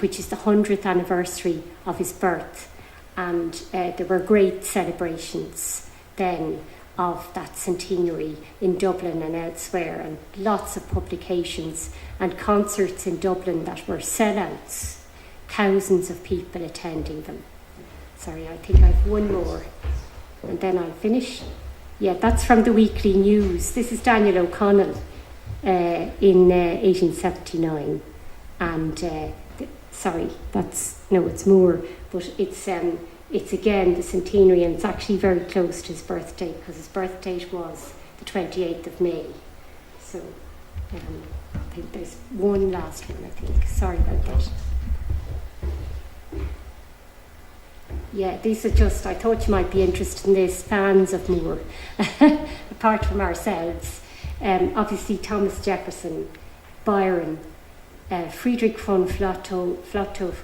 which is the 100th anniversary of his birth, and there were great celebrations then of that centenary in Dublin and elsewhere, and lots of publications and concerts in Dublin that were sellouts, thousands of people attending them. Sorry, I think I've one more and then I'll finish. Yeah, that's from the Weekly News. This is Daniel O'Connell in 1879, and it's Moore, but it's again the centenary, and it's actually very close to his birthday, because his birth date was the 28th of May. So I think there's one last one, I think. Sorry about that. Yeah, these are just, I thought you might be interested in this, fans of Moore, apart from ourselves. Obviously Thomas Jefferson, Byron, Friedrich von Flotow,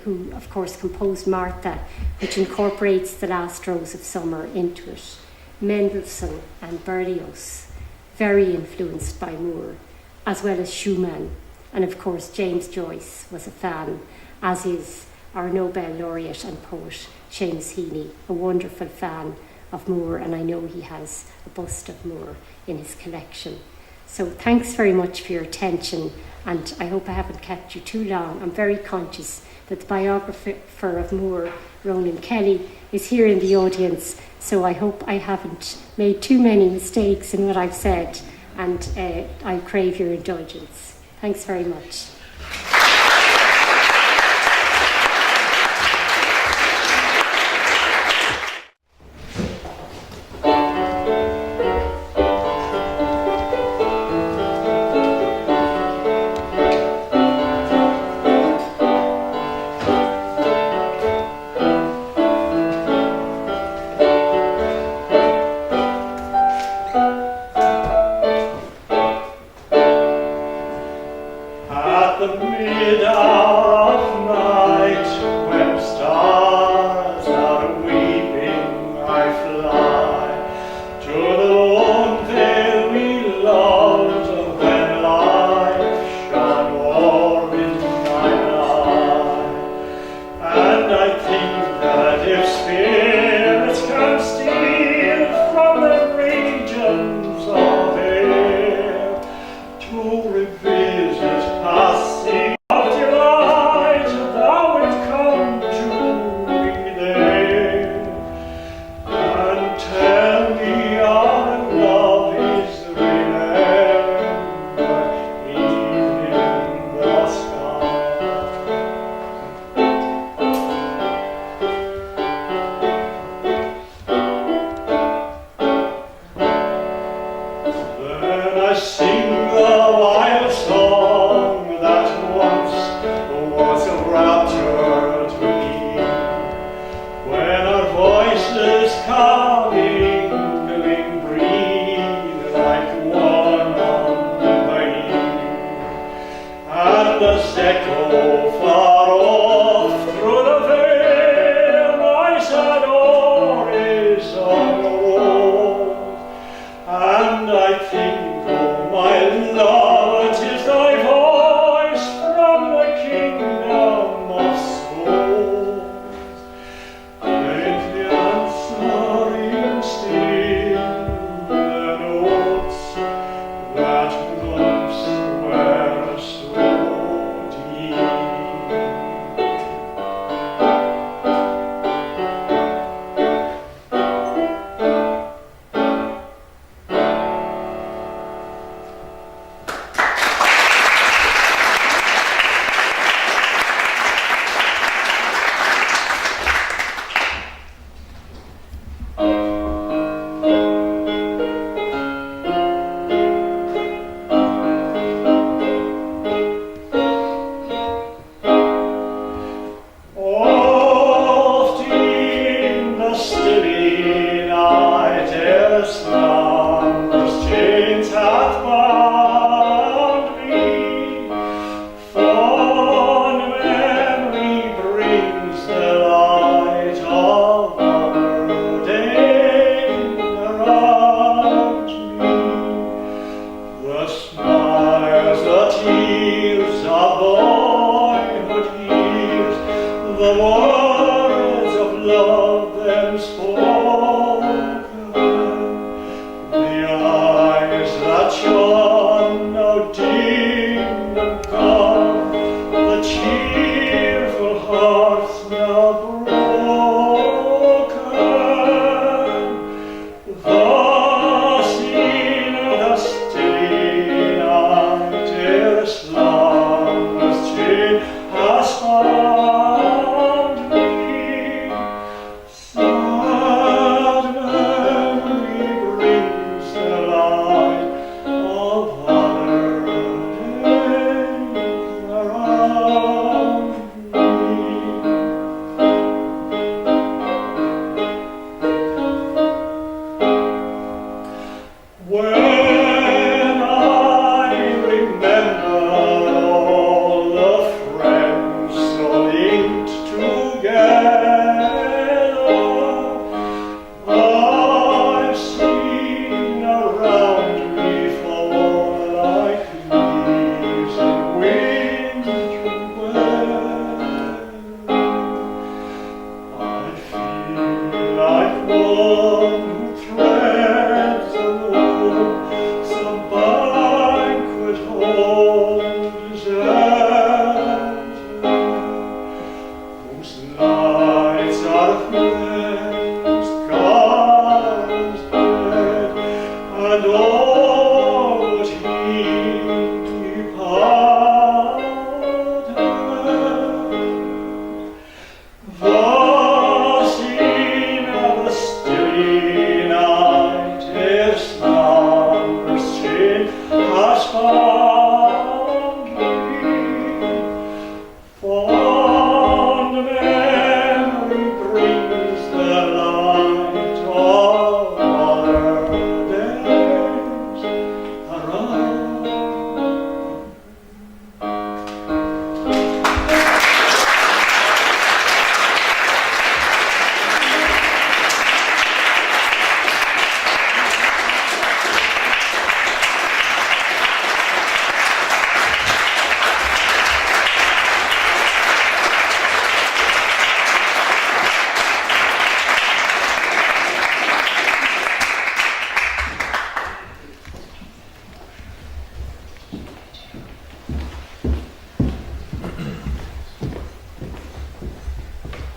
who of course composed Martha, which incorporates the Last Rose of Summer into it, Mendelssohn and Berlioz, very influenced by Moore, as well as Schumann, and of course James Joyce was a fan, as is our Nobel laureate and poet Seamus Heaney, a wonderful fan of Moore, and I know he has a bust of Moore in his collection. So thanks very much for your attention, and I hope I haven't kept you too long. I'm very conscious that the biographer of Moore, Ronan Kelly, is here in the audience, so I hope I haven't made too many mistakes in what I've said, and I crave your indulgence. Thanks very much. At the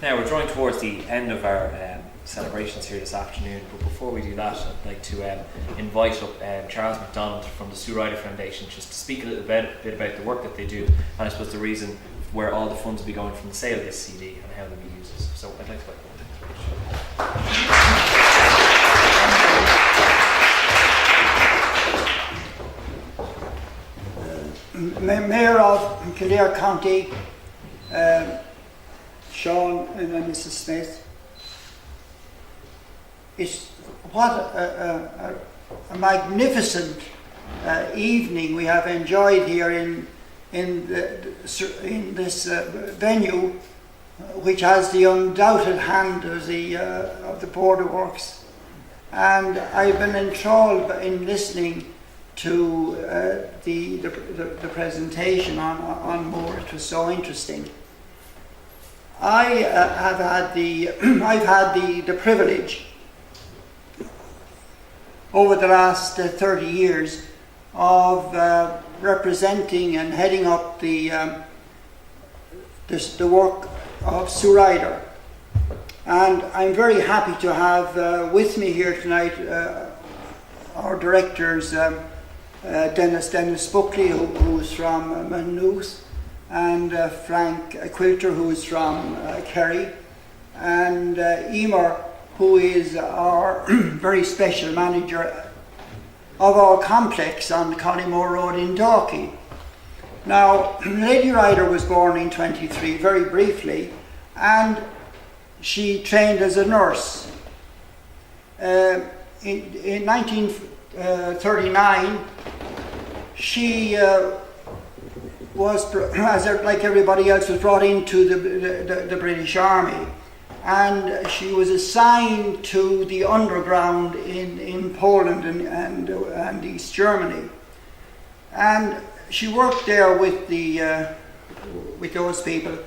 Now we're drawing towards the end of our celebrations here this afternoon, but before we do that, I'd like to invite up Charles McDonald from the Ryder Foundation just to speak a little bit about the work that they do, and I suppose the reason where all the funds will be going from the sale of this CD and how they'll be used. So I'd like to welcome Mayor of Kildare County, Sean and Mrs. Smith. What a magnificent evening we have enjoyed here in this venue, which has the undoubted hand of the Board of Works, and I've been enthralled in listening to the presentation on Moore. It was so interesting. I've had the privilege over the last 30 years of representing and heading up the work of Ryder, and I'm very happy to have with me here tonight our directors, Dennis Buckley, who's from Maynooth, and Frank Quilter, who is from Kerry, and Emer, who is our very special manager of our complex on Collymore Road in Dalkey. Now, Lady Ryder was born in 23, very briefly, and she trained as a nurse. In 1939, she was, like everybody else, was brought into the British Army, and she was assigned to the underground in Poland and East Germany, and she worked there with those people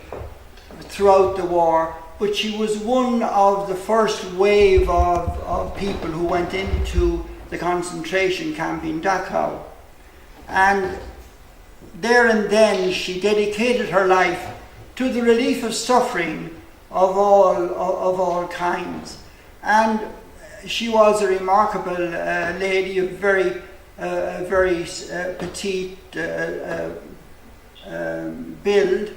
throughout the war. But she was one of the first wave of people who went into the concentration camp in Dachau, and there and then she dedicated her life to the relief of suffering of all kinds. And she was a remarkable lady, a very petite build,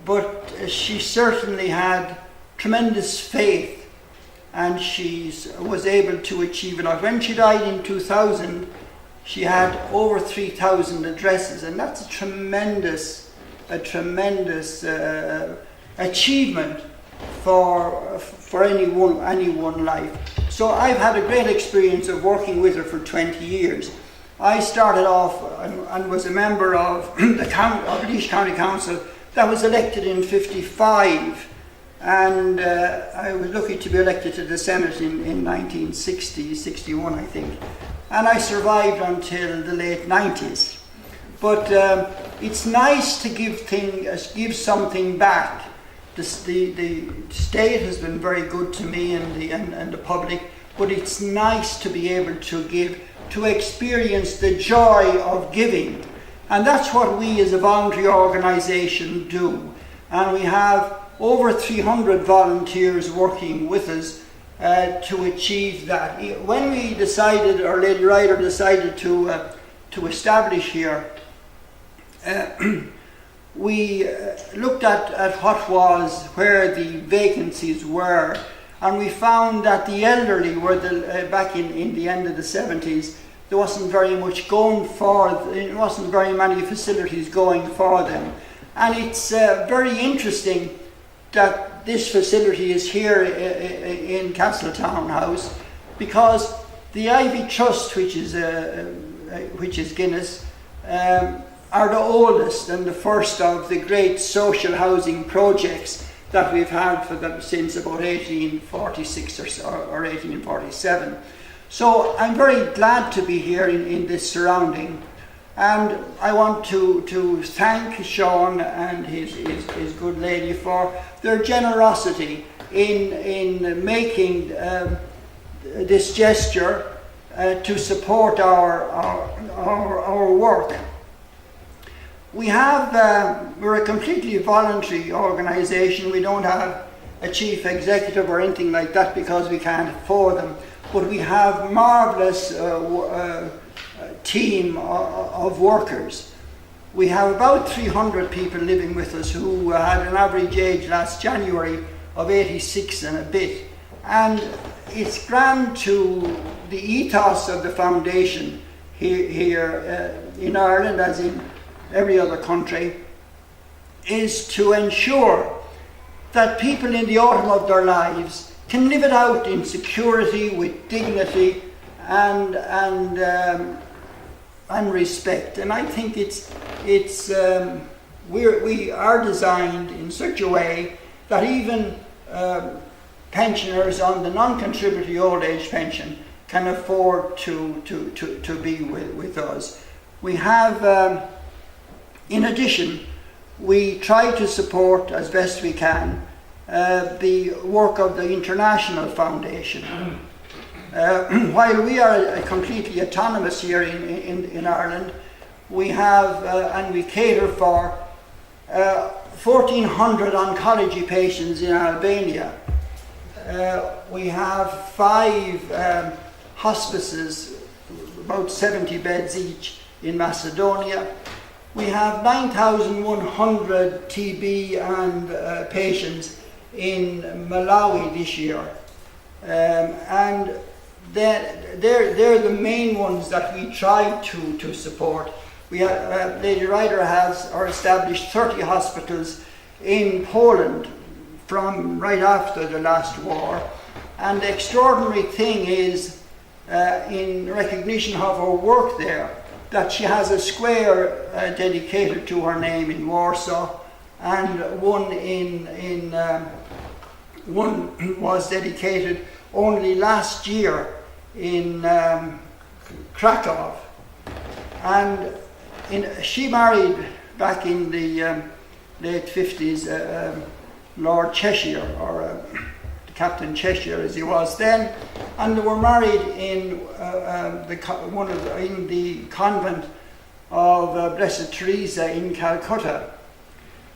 but she certainly had tremendous faith, and she was able to achieve a lot. When she died in 2000, she had over 3,000 addresses, and that's a tremendous achievement for any one life. So I've had a great experience of working with her for 20 years. I started off and was a member of the Laois County Council that was elected in 55, and I was lucky to be elected to the Senate in 1960, 61 I think, and I survived until the late 90s. But it's nice to give something back. The state has been very good to me and the public, but it's nice to be able to give, to experience the joy of giving. And that's what we as a voluntary organisation do. And we have over 300 volunteers working with us to achieve that. When we decided, or Lady Ryder decided to establish here, we looked at where the vacancies were, and we found that the elderly were back in the end of the 70s. There wasn't very much going for, there wasn't very many facilities going for them. And it's very interesting that this facility is here in Castletown House, because the Ivy Trust, which is Guinness, are the oldest and the first of the great social housing projects that we've had for them since about 1846 or 1847. So I'm very glad to be here in this surrounding, and I want to thank Siobhán and his good lady for their generosity in making this gesture to support our work. We're a completely voluntary organisation. We don't have a chief executive or anything like that because we can't afford them. But we have a marvellous team of workers. We have about 300 people living with us who had an average age last January of 86 and a bit. And it's grand to the ethos of the foundation here in Ireland, as in every other country, is to ensure that people in the autumn of their lives can live it out in security, with dignity and respect. And I think we are designed in such a way that even pensioners on the non-contributory old age pension can afford to be with us. We have, in addition, we try to support as best we can the work of the International Foundation. While we are completely autonomous here in Ireland, we have and we cater for 1,400 oncology patients in Albania. We have 5 hospices, about 70 beds each, in Macedonia. We have 9,100 TB and patients in Malawi this year, and they're the main ones that we try to support. We have, Lady Ryder has established 30 hospitals in Poland from right after the last war, and the extraordinary thing is, in recognition of her work there, that she has a square dedicated to her name in Warsaw, and one was dedicated only last year in Krakow. And she married back in the late 50s Lord Cheshire, or Captain Cheshire as he was then, and they were married in the convent of Blessed Teresa in Calcutta.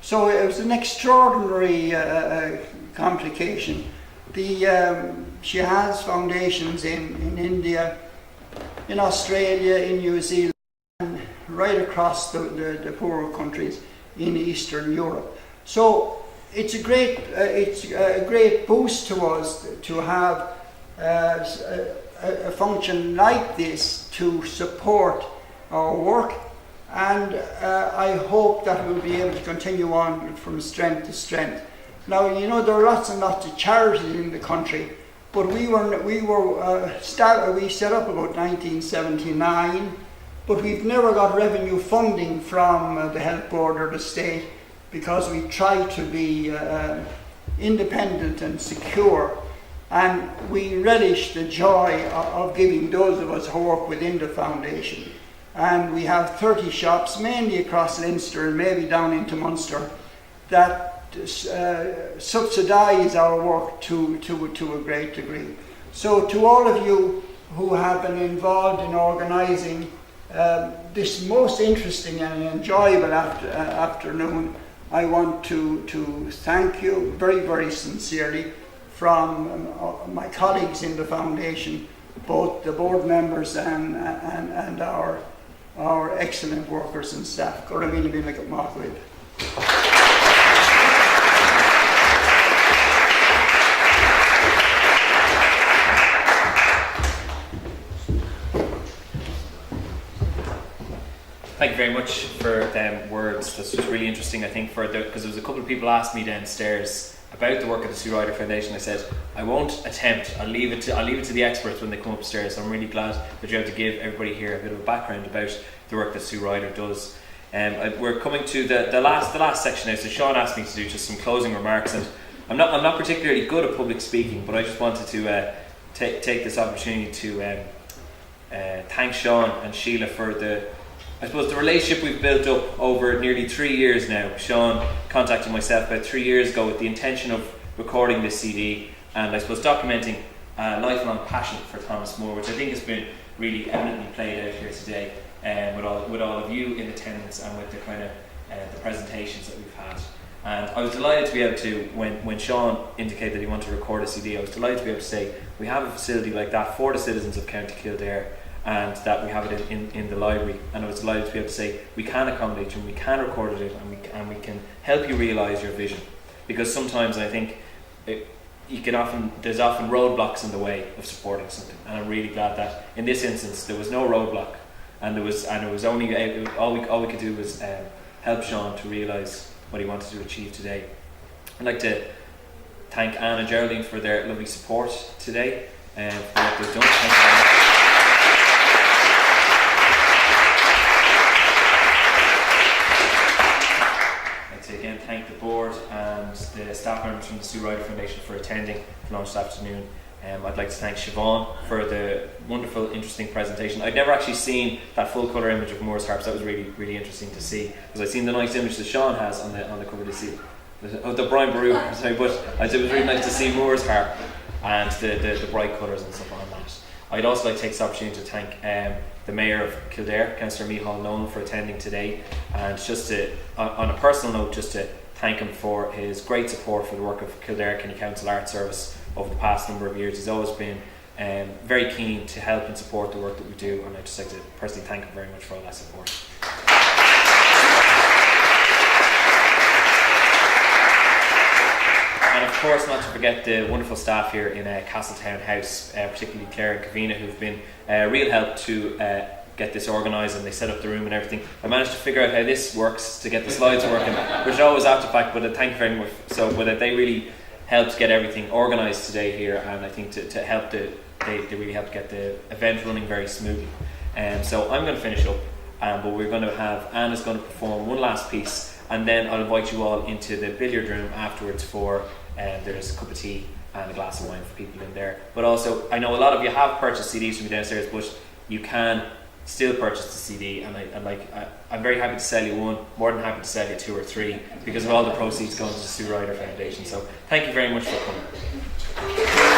So it was an extraordinary complication. She has foundations in India, in Australia, in New Zealand, and right across the poorer countries in Eastern Europe. So it's a great boost to us to have a function like this to support our work, and I hope that we'll be able to continue on from strength to strength. Now, you know, there are lots and lots of charities in the country, but we set up about 1979, but we've never got revenue funding from the Health Board or the state, because we try to be independent and secure, and we relish the joy of giving those of us who work within the foundation. And we have 30 shops, mainly across Leinster and maybe down into Munster, that subsidise our work to a great degree. So to all of you who have been involved in organising this most interesting and enjoyable afternoon, I want to thank you very, very sincerely from my colleagues in the foundation, both the board members and our excellent workers and staff. Thank you very much for them words. That's just really interesting, I think, because there was a couple of people asked me downstairs about the work of the Sue Ryder Foundation. I said I won't attempt. I'll leave it to the experts when they come upstairs. So I'm really glad that you're able to give everybody here a bit of a background about the work that Sue Ryder does. We're coming to the last section now. So Siobhán asked me to do just some closing remarks, and I'm not particularly good at public speaking, but I just wanted to take this opportunity to thank Siobhán and Sheila for the relationship we've built up over nearly 3 years now. Siobhán contacted myself about 3 years ago with the intention of recording this CD and I suppose documenting a lifelong passion for Thomas More, which I think has been really eminently played out here today, with all of you in attendance and with the kind of the presentations that we've had. And I was delighted to be able to, when Sean indicated that he wanted to record a CD, I was delighted to be able to say we have a facility like that for the citizens of County Kildare, and that we have it in the library. And I was delighted to be able to say we can accommodate you, and we can record it, and we can help you realise your vision. Because sometimes I think there's often roadblocks in the way of supporting something, and I'm really glad that in this instance there was no roadblock, and it was only all we could do was help Sean to realise what he wanted to achieve today. I'd like to thank Anne and Geraldine for their lovely support today and for what they've done. Thank you very much. Again, thank the board and the staff members from the Sue Ryder Foundation for attending the launch this afternoon. I'd like to thank Siobhán for the wonderful, interesting presentation. I'd never actually seen that full colour image of Moore's Harp, so that was really, really interesting to see. Because I'd seen the nice image that Sean has on the cover of the CD, the Brian Baru, sorry, but it was really nice to see Moore's Harp and the bright colours and stuff on that. I'd also like to take this opportunity to thank the Mayor of Kildare, Councillor Micheál Nolan, for attending today, and just to, on a personal note, just to thank him for his great support for the work of Kildare County Council Arts Service over the past number of years. He's always been very keen to help and support the work that we do, and I'd just like to personally thank him very much for all that support. And of course, not to forget the wonderful staff here in Castletown House, particularly Claire and Kavina, who've been real help to get this organised, and they set up the room and everything. I managed to figure out how this works to get the slides working, which is always after fact, but thank you very much. So, but they really helped get everything organised today here, and I think to help they really helped get the event running very smoothly. So I'm going to finish up, but we're going to have Anna's going to perform one last piece, and then I'll invite you all into the billiard room afterwards for there's a cup of tea and a glass of wine for people in there. But also, I know a lot of you have purchased CDs from me downstairs, but you can still purchase the CD, and I'm very happy to sell you one, more than happy to sell you 2 or 3, because of all the proceeds going to the Sue Ryder Foundation. So thank you very much for coming.